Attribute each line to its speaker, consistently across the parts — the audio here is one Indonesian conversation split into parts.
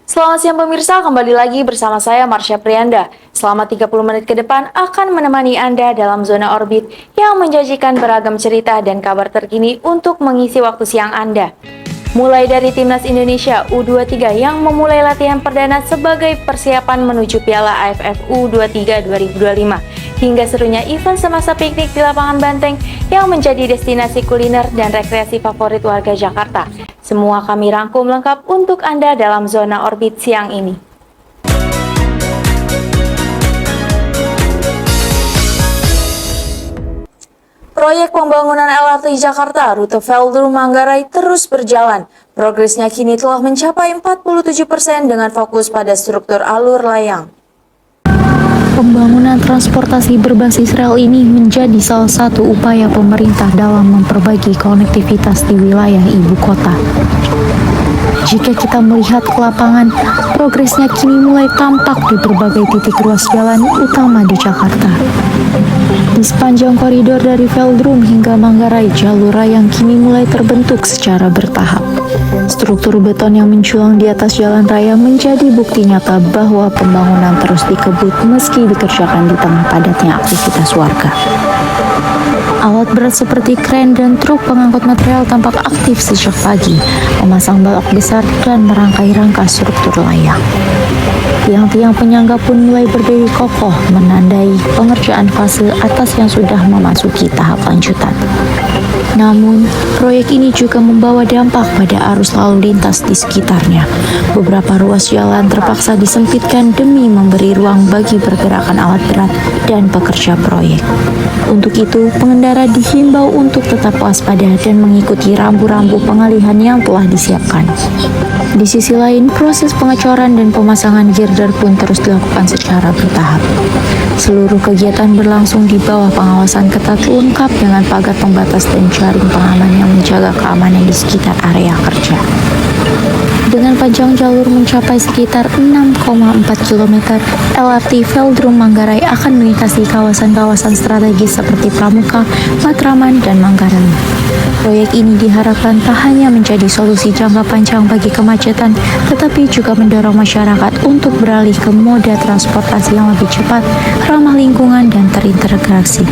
Speaker 1: Selamat siang pemirsa, kembali lagi bersama saya Marsha Prianda. Selama 30 menit ke depan akan menemani Anda dalam zona orbit yang menjanjikan beragam cerita dan kabar terkini untuk mengisi waktu siang Anda. Mulai dari Timnas Indonesia U23 yang memulai latihan perdana sebagai persiapan menuju Piala AFF U23 2025, hingga serunya event semasa piknik di lapangan Banteng yang menjadi destinasi kuliner dan rekreasi favorit warga Jakarta. Semua kami rangkum lengkap untuk Anda dalam zona orbit siang ini. Proyek pembangunan LRT Jakarta rute Veldrum Manggarai terus berjalan. Progresnya kini telah mencapai 47% dengan fokus pada struktur alur layang.
Speaker 2: Pembangunan transportasi berbasis rel ini menjadi salah satu upaya pemerintah dalam memperbaiki konektivitas di wilayah ibu kota. Jika kita melihat ke lapangan, progresnya kini mulai tampak di berbagai titik ruas jalan utama di Jakarta. Di sepanjang koridor dari Veldrum hingga Manggarai, jalur rayang kini mulai terbentuk secara bertahap. Struktur beton yang menjulang di atas jalan raya menjadi bukti nyata bahwa pembangunan terus dikebut meski dikerjakan di tengah padatnya aktivitas warga. Alat berat seperti kren dan truk pengangkut material tampak aktif sejak pagi, memasang balok besar dan merangkai rangka struktur layang. Tiang-tiang penyangga pun mulai berdiri kokoh, menandai pengerjaan fase atas yang sudah memasuki tahap lanjutan. Namun, proyek ini juga membawa dampak pada arus lalu lintas di sekitarnya. Beberapa ruas jalan terpaksa disempitkan demi memberi ruang bagi pergerakan alat berat dan pekerja proyek. Untuk itu, pengendara dihimbau untuk tetap waspada dan mengikuti rambu-rambu pengalihan yang telah disiapkan. Di sisi lain, proses pengecoran dan pemasangan girder pun terus dilakukan secara bertahap. Seluruh kegiatan berlangsung di bawah pengawasan ketat lengkap dengan pagar pembatas dan jaring pengaman yang menjaga keamanan di sekitar area kerja. Dengan panjang jalur mencapai sekitar 6,4 km, LRT Veldrum Manggarai akan melintasi kawasan-kawasan strategis seperti Pramuka, Matraman, dan Manggarai. Proyek ini diharapkan tak hanya menjadi solusi jangka panjang bagi kemacetan, tetapi juga mendorong masyarakat untuk beralih ke moda transportasi yang lebih cepat, ramah lingkungan, dan terintegrasi.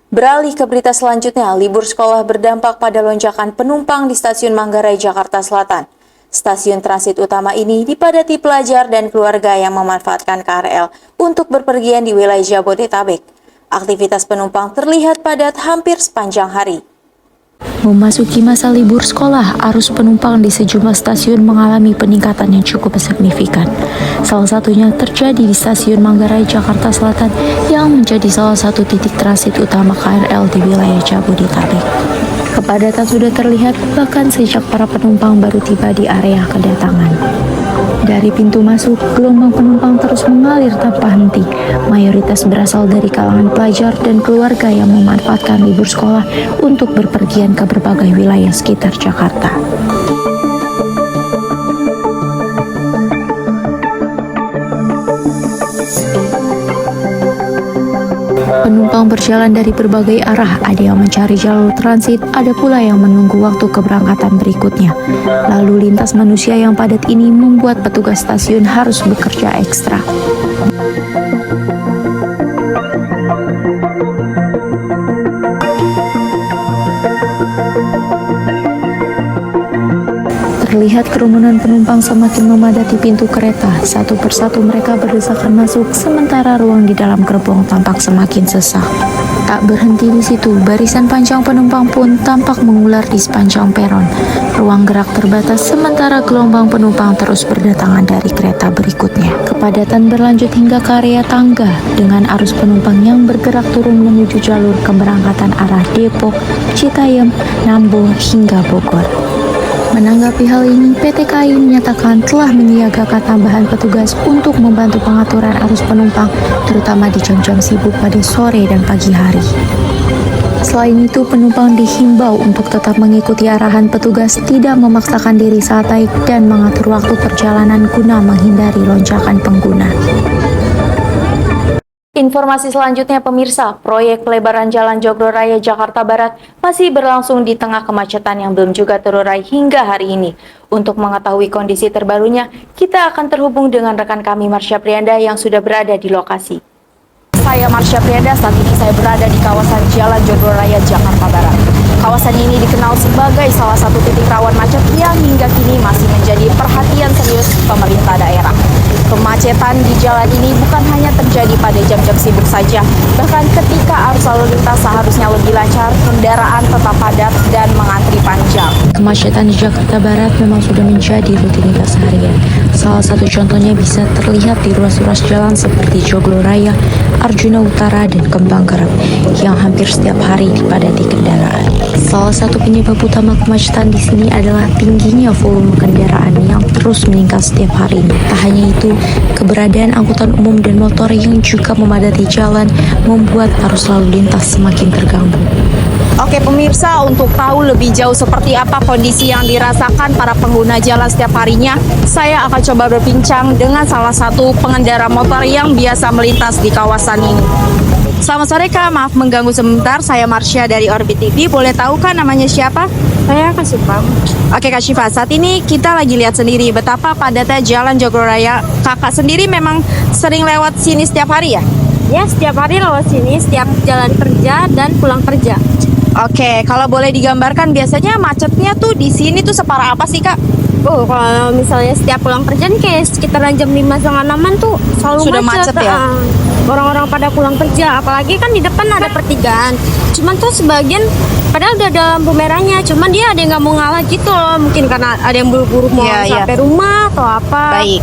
Speaker 1: Beralih ke berita selanjutnya, libur sekolah berdampak pada lonjakan penumpang di stasiun Manggarai, Jakarta Selatan. Stasiun transit utama ini dipadati pelajar dan keluarga yang memanfaatkan KRL untuk berpergian di wilayah Jabodetabek. Aktivitas penumpang terlihat padat hampir sepanjang hari.
Speaker 2: Memasuki masa libur sekolah, arus penumpang di sejumlah stasiun mengalami peningkatan yang cukup signifikan. Salah satunya terjadi di stasiun Manggarai, Jakarta Selatan yang menjadi salah satu titik transit utama KRL di wilayah Jabodetabek. Kepadatan sudah terlihat bahkan sejak para penumpang baru tiba di area kedatangan. Dari pintu masuk, gelombang penumpang terus mengalir tanpa henti. Mayoritas berasal dari kalangan pelajar dan keluarga yang memanfaatkan libur sekolah untuk berpergian ke berbagai wilayah sekitar Jakarta. Penumpang berjalan dari berbagai arah, ada yang mencari jalur transit, ada pula yang menunggu waktu keberangkatan berikutnya. Lalu lintas manusia yang padat ini membuat petugas stasiun harus bekerja ekstra. Terlihat kerumunan penumpang semakin memadati pintu kereta. Satu persatu mereka berdesakan masuk, sementara ruang di dalam gerbong tampak semakin sesak. Tak berhenti di situ, barisan panjang penumpang pun tampak mengular di sepanjang peron. Ruang gerak terbatas, sementara gelombang penumpang terus berdatangan dari kereta berikutnya. Kepadatan berlanjut hingga ke area tangga, dengan arus penumpang yang bergerak turun menuju jalur keberangkatan arah Depok, Citayam, Nambo, hingga Bogor. Menanggapi hal ini, PT KAI menyatakan telah menyiagakan tambahan petugas untuk membantu pengaturan arus penumpang, terutama di jam-jam sibuk pada sore dan pagi hari. Selain itu, penumpang dihimbau untuk tetap mengikuti arahan petugas, tidak memaksakan diri saat naik, dan mengatur waktu perjalanan guna menghindari lonjakan pengguna.
Speaker 1: Informasi selanjutnya pemirsa, proyek pelebaran Jalan Joglo Raya Jakarta Barat masih berlangsung di tengah kemacetan yang belum juga terurai hingga hari ini. Untuk mengetahui kondisi terbarunya, kita akan terhubung dengan rekan kami Marsha Prianda yang sudah berada di lokasi. Saya Marsha Prianda, saat ini saya berada di kawasan Jalan Joglo Raya Jakarta Barat. Kawasan ini dikenal sebagai salah satu titik rawan macet yang hingga kini masih menjadi perhatian serius pemerintah daerah. Kemacetan di jalan ini bukan hanya terjadi pada jam-jam sibuk saja, bahkan ketika arus lalu lintas seharusnya lebih lancar, kendaraan tetap padat dan mengantri panjang.
Speaker 2: Kemacetan di Jakarta Barat memang sudah menjadi rutinitas harian. Salah satu contohnya bisa terlihat di ruas-ruas jalan seperti Joglo Raya, Arjuna Utara, dan Kembang Kerep yang hampir setiap hari dipadati kendaraan. Salah satu penyebab utama kemacetan di sini adalah tingginya volume kendaraan yang terus meningkat setiap harinya. Tak hanya itu, keberadaan angkutan umum dan motor yang juga memadati jalan membuat arus lalu lintas semakin terganggu.
Speaker 1: Oke pemirsa, untuk tahu lebih jauh seperti apa kondisi yang dirasakan para pengguna jalan setiap harinya, saya akan coba berbincang dengan salah satu pengendara motor yang biasa melintas di kawasan ini. Selamat sore Kak, maaf mengganggu sebentar, saya Marsha dari Orbit TV. Boleh tahu Kak namanya siapa?
Speaker 3: Saya Kak Syifa.
Speaker 1: Oke Kak Syifa, saat ini kita lagi lihat sendiri betapa padatnya Jalan Joglo Raya. Kakak sendiri memang sering lewat sini setiap hari ya?
Speaker 3: Ya, setiap hari lewat sini, setiap jalan kerja dan pulang kerja.
Speaker 1: Oke, kalau boleh digambarkan biasanya macetnya tuh di sini tuh separah apa sih Kak?
Speaker 3: Oh, kalau misalnya setiap pulang kerja nih kayak sekitaran jam 5 setengah 6-an tuh selalu
Speaker 1: Sudah macet ya?
Speaker 3: Orang-orang pada pulang kerja, apalagi kan di depan ada pertigaan. Cuman tuh sebagian padahal udah ada lampu merahnya, cuman dia ada yang nggak mau ngalah gitu loh. Mungkin karena ada yang buru-buru mau sampai rumah atau apa.
Speaker 1: Baik.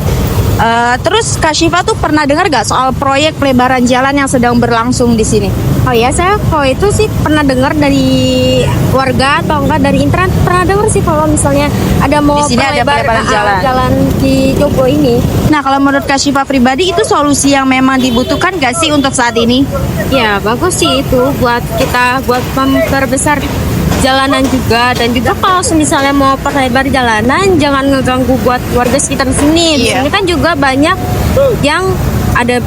Speaker 1: Terus Kak Syifa tuh pernah dengar gak soal proyek pelebaran jalan yang sedang berlangsung di sini?
Speaker 3: Oh ya, saya kalau itu sih pernah dengar dari warga atau enggak dari internet, pernah dengar sih kalau misalnya ada mau
Speaker 1: Di sini ada pelebaran
Speaker 3: jalan di Joglo ini.
Speaker 1: Nah, kalau menurut Kak Syifa pribadi itu solusi yang memang dibutuhkan gak sih untuk saat ini?
Speaker 3: Ya bagus sih itu buat kita, buat memperbesar jalanan juga, dan juga kalau misalnya mau perlebar jalanan jangan ngeganggu buat warga sekitar sini. Di sini kan juga banyak yang ada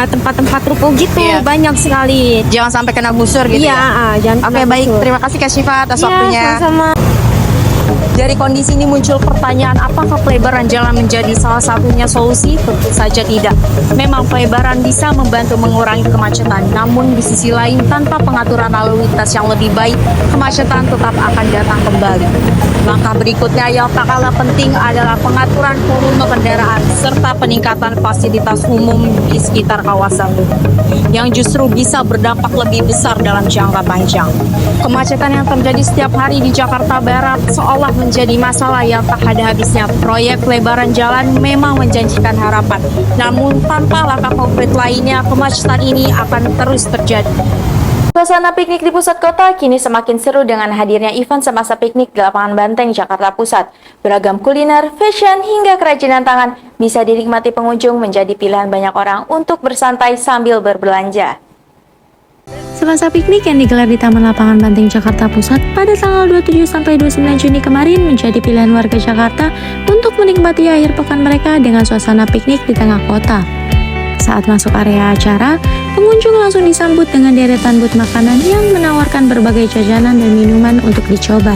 Speaker 3: tempat-tempat ruko gitu, banyak sekali.
Speaker 1: Jangan sampai kena gusur gitu ya?
Speaker 3: Jangan.
Speaker 1: Oke, baik. Terima kasih Kak Syifa atas waktunya.
Speaker 3: Sama-sama.
Speaker 1: Dari kondisi ini muncul pertanyaan, apakah pelebaran jalan menjadi salah satunya solusi? Tentu saja tidak. Memang pelebaran bisa membantu mengurangi kemacetan, namun di sisi lain tanpa pengaturan lalu lintas yang lebih baik, kemacetan tetap akan datang kembali. Langkah berikutnya yang tak kalah penting adalah pengaturan volume kendaraan serta peningkatan fasilitas umum di sekitar kawasan yang justru bisa berdampak lebih besar dalam jangka panjang. Kemacetan yang terjadi setiap hari di Jakarta Barat seolah menjadi masalah yang tak ada habisnya. Proyek pelebaran jalan memang menjanjikan harapan, namun tanpa langkah konkret lainnya, kemacetan ini akan terus terjadi. Suasana piknik di pusat kota kini semakin seru dengan hadirnya event semasa piknik di lapangan Banteng, Jakarta Pusat. Beragam kuliner, fashion, hingga kerajinan tangan bisa dinikmati pengunjung menjadi pilihan banyak orang untuk bersantai sambil berbelanja.
Speaker 2: Semasa piknik yang digelar di Taman Lapangan Banteng, Jakarta Pusat pada tanggal 27-29 Juni kemarin menjadi pilihan warga Jakarta untuk menikmati akhir pekan mereka dengan suasana piknik di tengah kota. Saat masuk area acara, pengunjung langsung disambut dengan deretan booth makanan yang menawarkan berbagai jajanan dan minuman untuk dicoba.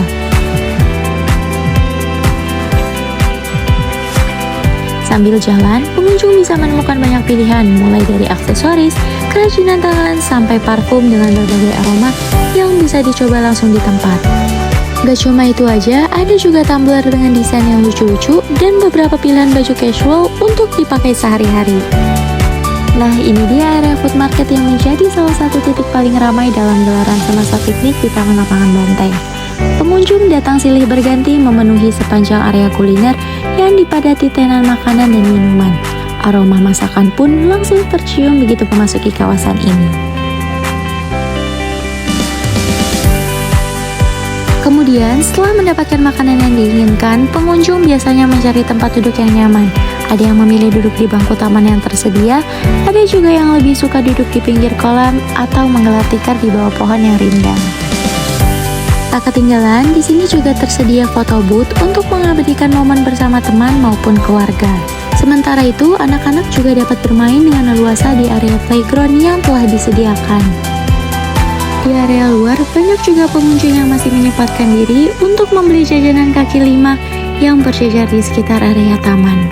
Speaker 2: Sambil jalan, pengunjung bisa menemukan banyak pilihan, mulai dari aksesoris, kerajinan tangan, sampai parfum dengan berbagai aroma yang bisa dicoba langsung di tempat. Gak cuma itu aja, ada juga tumbler dengan desain yang lucu-lucu dan beberapa pilihan baju casual untuk dipakai sehari-hari. Nah, ini dia area food market yang menjadi salah satu titik paling ramai dalam gelaran semasa piknik di Taman Lapangan Banteng. Pengunjung datang silih berganti memenuhi sepanjang area kuliner yang dipadati tenan makanan dan minuman. Aroma masakan pun langsung tercium begitu memasuki kawasan ini. Kemudian, setelah mendapatkan makanan yang diinginkan, pengunjung biasanya mencari tempat duduk yang nyaman. Ada yang memilih duduk di bangku taman yang tersedia, ada juga yang lebih suka duduk di pinggir kolam atau menggelar tikar di bawah pohon yang rindang. Tak ketinggalan, di sini juga tersedia foto booth untuk mengabadikan momen bersama teman maupun keluarga. Sementara itu, anak-anak juga dapat bermain dengan leluasa di area playground yang telah disediakan. Di area luar, banyak juga pengunjung yang masih menyempatkan diri untuk membeli jajanan kaki lima yang berjejer di sekitar area taman.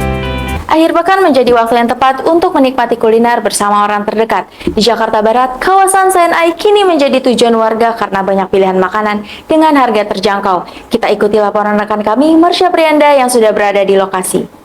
Speaker 1: Akhir pekan menjadi waktu yang tepat untuk menikmati kuliner bersama orang terdekat. Di Jakarta Barat, kawasan CNI kini menjadi tujuan warga karena banyak pilihan makanan dengan harga terjangkau. Kita ikuti laporan rekan kami, Marsha Prianda, yang sudah berada di lokasi.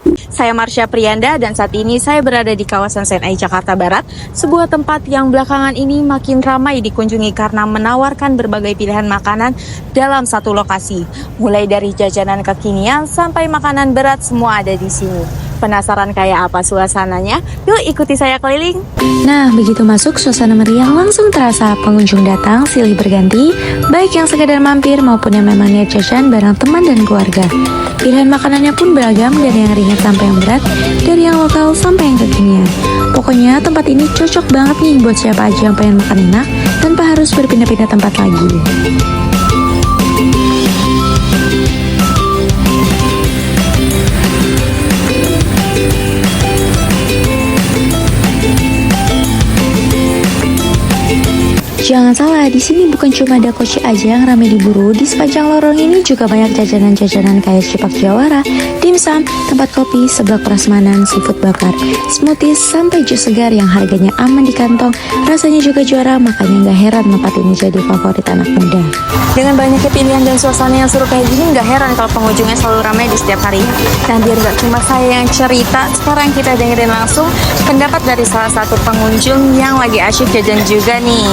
Speaker 4: Saya Marsha Prianda dan saat ini saya berada di kawasan CNI Jakarta Barat, sebuah tempat yang belakangan ini makin ramai dikunjungi karena menawarkan berbagai pilihan makanan dalam satu lokasi. Mulai dari jajanan kekinian sampai makanan berat, semua ada di sini. Penasaran kayak apa suasananya? Yuk ikuti saya keliling.
Speaker 2: Nah, begitu masuk, suasana meriah langsung terasa. Pengunjung datang silih berganti, baik yang sekedar mampir maupun yang memang niat jajan bareng teman dan keluarga. Pilihan makanannya pun beragam, dari yang ringan sampai yang berat, dari yang lokal sampai yang kekinian. Pokoknya tempat ini cocok banget nih buat siapa aja yang pengen makan enak tanpa harus berpindah-pindah tempat lagi. Jangan salah, di sini bukan cuma ada koci aja yang ramai diburu. Di sepanjang lorong ini juga banyak jajanan-jajanan kayak cipak jawara, dimsum, tempat kopi, seblak prasmanan, seafood bakar, smoothies, sampai jus segar yang harganya aman di kantong. Rasanya juga juara, makanya nggak heran tempat ini jadi favorit anak muda.
Speaker 1: Dengan banyaknya pilihan dan suasana yang seru kayak gini, nggak heran kalau pengunjungnya selalu ramai di setiap hari. Dan biar nggak cuma saya yang cerita, sekarang kita dengerin langsung pendapat dari salah satu pengunjung yang lagi asyik jajan juga nih.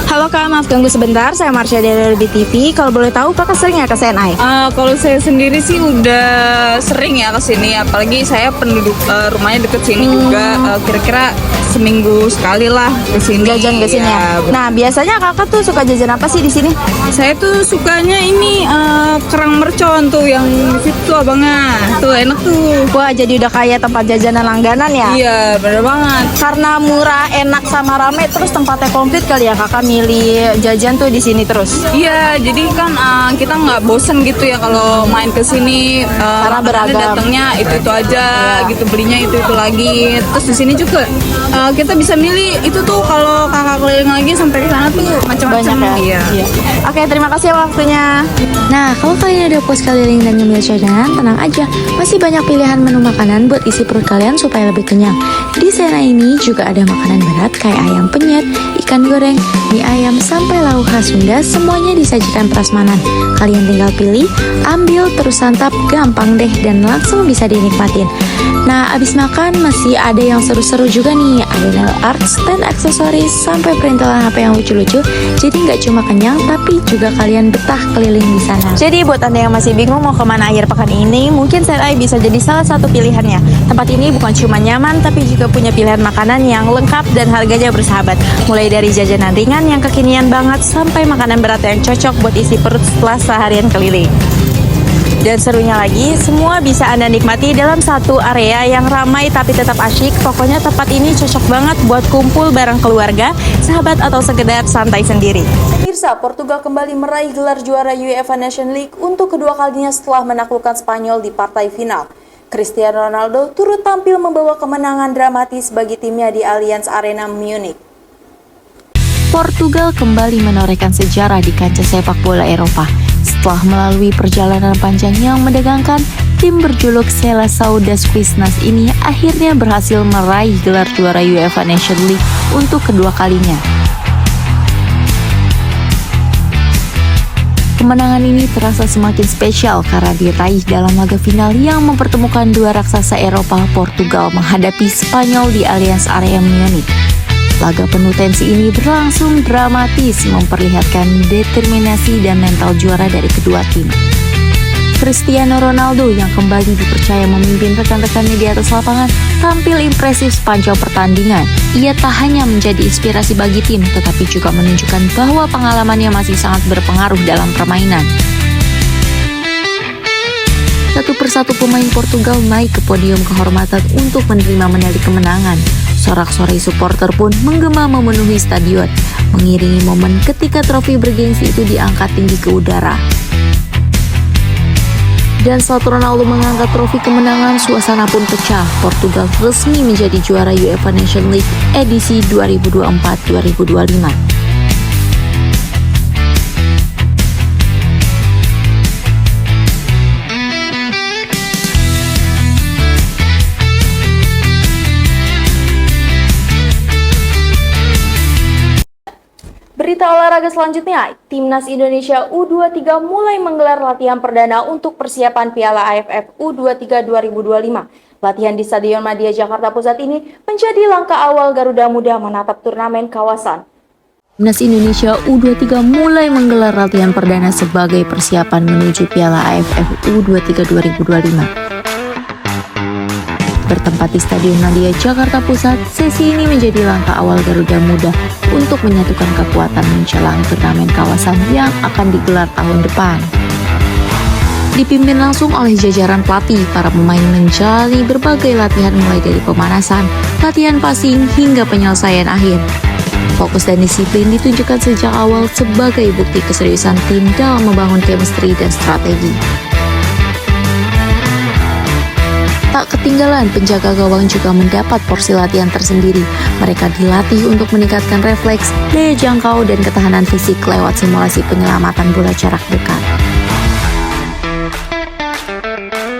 Speaker 4: Halo Kak, maaf ganggu sebentar. Saya Marsha dari BTV. Kalau boleh tahu, Kakak sering ya ke CNI?
Speaker 5: Kalau saya sendiri sih udah sering ya ke sini, apalagi saya penduduk rumahnya deket sini juga, kira-kira seminggu sekali lah ke sini.
Speaker 4: Jajan ke sini ya. Nah, biasanya Kakak tuh suka jajan apa sih di sini?
Speaker 5: Saya tuh sukanya ini kerang mercon tuh yang di situ abangnya. Tuh enak tuh.
Speaker 4: Wah, jadi udah kayak tempat jajanan langganan ya?
Speaker 5: Iya, bener banget.
Speaker 4: Karena murah, enak, sama rame, terus tempatnya komplit kali ya Kakak milih jajan tuh di sini terus.
Speaker 5: Iya, jadi kan kita nggak bosen gitu ya kalau main ke sini,
Speaker 4: Karena
Speaker 5: makanannya
Speaker 4: beragam.
Speaker 5: datangnya itu aja, gitu belinya itu lagi. Terus di sini juga kita bisa milih itu tuh kalau kakak keliling lagi sampai ke sana tuh macam-macam.
Speaker 4: Banyak ya?
Speaker 5: Iya.
Speaker 4: Oke, terima kasih ya waktunya.
Speaker 2: Nah, kalau kalian udah puas keliling dan nyemil jajanan, tenang aja, masih banyak pilihan menu makanan buat isi perut kalian supaya lebih kenyang. Di sana ini juga ada makanan berat kayak ayam penyet, ikan goreng, mie ayam, sampai lauk khas Sunda, semuanya disajikan prasmanan. Kalian tinggal pilih, ambil, terus santap, gampang deh dan langsung bisa dinikmatin. Nah, abis makan masih ada yang seru-seru juga nih, ada nail art, stand aksesoris, sampai perintilan HP yang lucu-lucu. Jadi nggak cuma kenyang, tapi juga kalian betah keliling di sana.
Speaker 4: Jadi buat Anda yang masih bingung mau kemana akhir pekan ini, mungkin CNI bisa jadi salah satu pilihannya. Tempat ini bukan cuma nyaman, tapi juga punya pilihan makanan yang lengkap dan harganya bersahabat. Mulai dari jajanan ringan yang kekinian banget, sampai makanan berat yang cocok buat isi perut setelah seharian keliling. Dan serunya lagi, semua bisa Anda nikmati dalam satu area yang ramai tapi tetap asyik. Pokoknya tempat ini cocok banget buat kumpul bareng keluarga, sahabat, atau sekedar santai sendiri.
Speaker 1: Pemirsa, Portugal kembali meraih gelar juara UEFA Nation League untuk kedua kalinya setelah menaklukkan Spanyol di partai final. Cristiano Ronaldo turut tampil membawa kemenangan dramatis bagi timnya di Allianz Arena Munich.
Speaker 2: Portugal kembali menorehkan sejarah di kancah sepak bola Eropa. Setelah melalui perjalanan panjang yang menegangkan, tim berjuluk Seleção das Quinas ini akhirnya berhasil meraih gelar juara UEFA Nation League untuk kedua kalinya. Kemenangan ini terasa semakin spesial karena diraih dalam laga final yang mempertemukan dua raksasa Eropa. Portugal menghadapi Spanyol di Allianz Arena Munich. Laga penuh tensi ini berlangsung dramatis, memperlihatkan determinasi dan mental juara dari kedua tim. Cristiano Ronaldo yang kembali dipercaya memimpin rekan-rekannya di atas lapangan tampil impresif sepanjang pertandingan. Ia tak hanya menjadi inspirasi bagi tim, tetapi juga menunjukkan bahwa pengalamannya masih sangat berpengaruh dalam permainan. Satu persatu pemain Portugal naik ke podium kehormatan untuk menerima medali kemenangan. Sorak-sorai supporter pun menggema memenuhi stadion, mengiringi momen ketika trofi bergengsi itu diangkat tinggi ke udara. Dan saat Ronaldo mengangkat trofi kemenangan, suasana pun pecah. Portugal resmi menjadi juara UEFA Nations League edisi 2024-2025.
Speaker 1: Berita olahraga selanjutnya, Timnas Indonesia U23 mulai menggelar latihan perdana untuk persiapan Piala AFF U23 2025. Latihan di Stadion Madia Jakarta Pusat ini menjadi langkah awal Garuda Muda menatap turnamen kawasan.
Speaker 2: Timnas Indonesia U23 mulai menggelar latihan perdana sebagai persiapan menuju Piala AFF U23 2025. Bertempat di Stadion Madia Jakarta Pusat, sesi ini menjadi langkah awal Garuda Muda untuk menyatukan kekuatan menjelang turnamen kawasan yang akan digelar tahun depan. Dipimpin langsung oleh jajaran pelatih, para pemain menjalani berbagai latihan mulai dari pemanasan, latihan passing, hingga penyelesaian akhir. Fokus dan disiplin ditunjukkan sejak awal sebagai bukti keseriusan tim dalam membangun chemistry dan strategi. Tak ketinggalan, penjaga gawang juga mendapat porsi latihan tersendiri. Mereka dilatih untuk meningkatkan refleks, daya jangkau, dan ketahanan fisik lewat simulasi penyelamatan bola jarak dekat.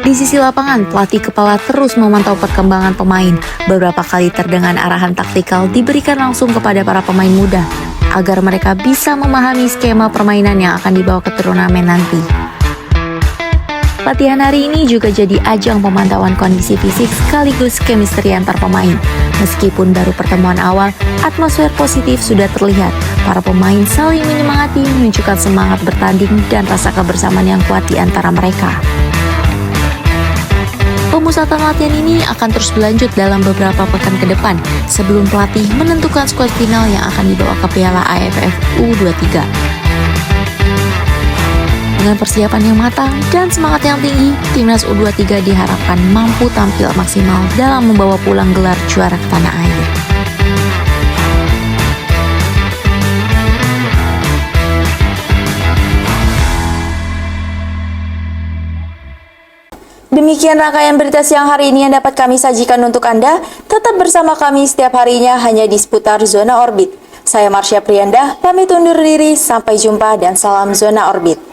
Speaker 2: Di sisi lapangan, pelatih kepala terus memantau perkembangan pemain. Beberapa kali terdengar arahan taktikal diberikan langsung kepada para pemain muda, agar mereka bisa memahami skema permainan yang akan dibawa ke turnamen nanti. Latihan hari ini juga jadi ajang pemantauan kondisi fisik sekaligus chemistry antar pemain. Meskipun baru pertemuan awal, atmosfer positif sudah terlihat. Para pemain saling menyemangati, menunjukkan semangat bertanding dan rasa kebersamaan yang kuat di antara mereka. Pemusatan latihan ini akan terus berlanjut dalam beberapa pekan ke depan sebelum pelatih menentukan skuad final yang akan dibawa ke Piala AFF U23. Dengan persiapan yang matang dan semangat yang tinggi, Timnas U23 diharapkan mampu tampil maksimal dalam membawa pulang gelar juara ke tanah air.
Speaker 1: Demikian rangkaian berita siang hari ini yang dapat kami sajikan untuk Anda. Tetap bersama kami setiap harinya hanya di seputar Zona Orbit. Saya Marsha Prianda, pamit undur diri, sampai jumpa dan salam Zona Orbit.